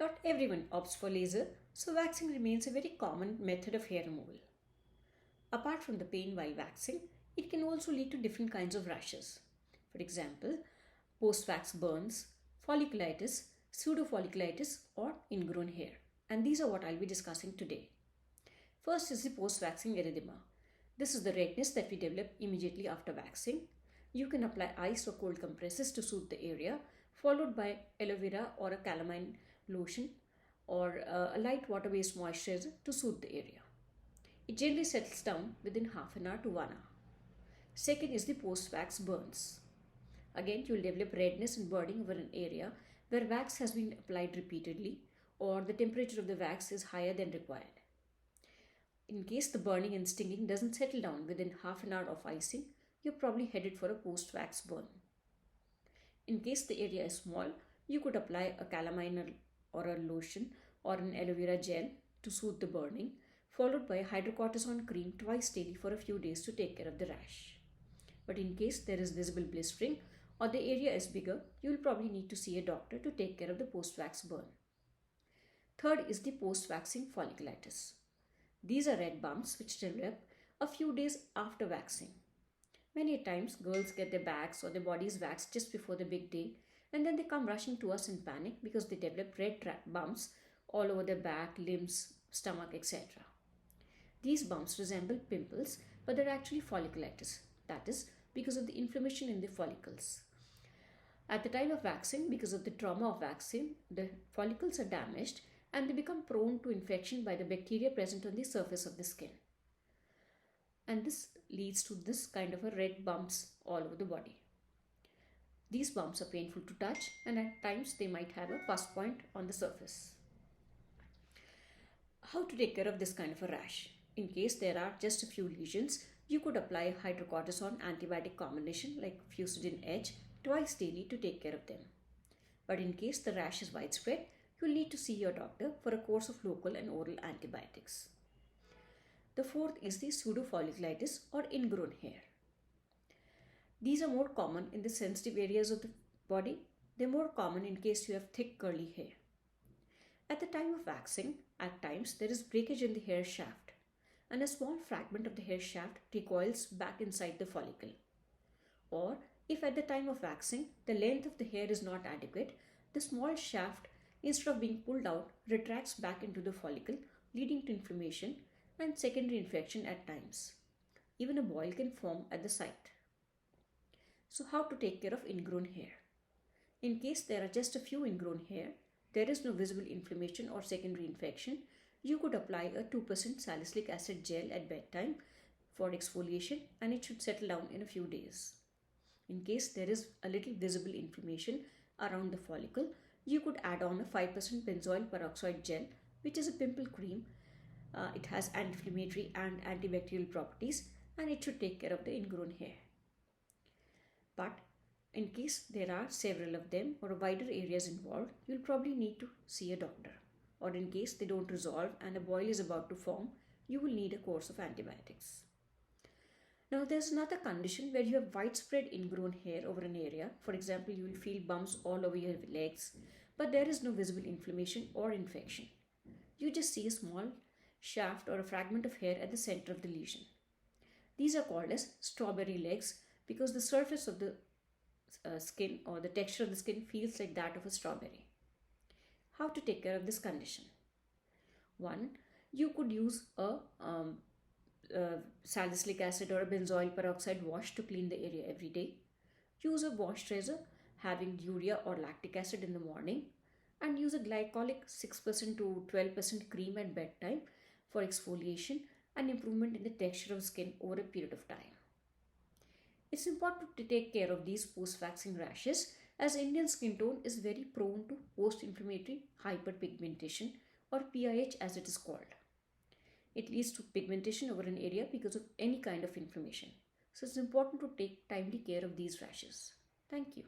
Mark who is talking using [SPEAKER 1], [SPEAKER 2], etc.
[SPEAKER 1] Not everyone opts for laser, so waxing remains a very common method of hair removal. Apart from the pain while waxing, it can also lead to different kinds of rashes. For example, post-wax burns, folliculitis, pseudofolliculitis, or ingrown hair. And these are what I'll be discussing today. First is the post-waxing erythema. This is the redness that we develop immediately after waxing. You can apply ice or cold compresses to soothe the area, followed by aloe vera or a calamine lotion or a light water-based moisturizer to soothe the area. It generally settles down within half an hour to 1 hour. Second is the post-wax burns. Again, you will develop redness and burning over an area where wax has been applied repeatedly or the temperature of the wax is higher than required. In case the burning and stinging doesn't settle down within half an hour of icing, you're probably headed for a post-wax burn. In case the area is small, you could apply a calamine or a lotion or an aloe vera gel to soothe the burning, followed by a hydrocortisone cream twice daily for a few days to take care of the rash. But in case there is visible blistering or the area is bigger, you will probably need to see a doctor to take care of the post-wax burn. Third is the post-waxing folliculitis. These are red bumps which develop a few days after waxing. Many times girls get their backs or their bodies waxed just before the big day, and then they come rushing to us in panic because they develop red bumps all over their back, limbs, stomach, etc. These bumps resemble pimples, but they're actually folliculitis. That is because of the inflammation in the follicles. At the time of waxing, because of the trauma of waxing, the follicles are damaged and they become prone to infection by the bacteria present on the surface of the skin. And this leads to this kind of a red bumps all over the body. These bumps are painful to touch and at times they might have a pus point on the surface. How to take care of this kind of a rash? In case there are just a few lesions, you could apply hydrocortisone antibiotic combination like Fusidin-H twice daily to take care of them. But in case the rash is widespread, you'll need to see your doctor for a course of local and oral antibiotics. The fourth is the pseudofolliculitis or ingrown hair. These are more common in the sensitive areas of the body. They're more common in case you have thick curly hair. At the time of waxing, at times there is breakage in the hair shaft and a small fragment of the hair shaft recoils back inside the follicle. Or if at the time of waxing the length of the hair is not adequate, the small shaft, instead of being pulled out, retracts back into the follicle, leading to inflammation and secondary infection at times. Even a boil can form at the site. So how to take care of ingrown hair? In case there are just a few ingrown hair, there is no visible inflammation or secondary infection, you could apply a 2% salicylic acid gel at bedtime for exfoliation and it should settle down in a few days. In case there is a little visible inflammation around the follicle, you could add on a 5% benzoyl peroxide gel, which is a pimple cream. It has anti-inflammatory and antibacterial properties and it should take care of the ingrown hair. But in case there are several of them or wider areas involved, you'll probably need to see a doctor. Or in case they don't resolve and a boil is about to form, you will need a course of antibiotics. Now there's another condition where you have widespread ingrown hair over an area. For example, you will feel bumps all over your legs, but there is no visible inflammation or infection. You just see a small shaft or a fragment of hair at the center of the lesion. These are called as strawberry legs because the surface of the skin or the texture of the skin feels like that of a strawberry. How to take care of this condition? 1. You could use a salicylic acid or a benzoyl peroxide wash to clean the area every day. Use a moisturizer having urea or lactic acid in the morning and use a glycolic 6% to 12% cream at bedtime for exfoliation and improvement in the texture of skin over a period of time. It's important to take care of these post-waxing rashes as Indian skin tone is very prone to post-inflammatory hyperpigmentation or PIH as it is called. It leads to pigmentation over an area because of any kind of inflammation. So it's important to take timely care of these rashes. Thank you.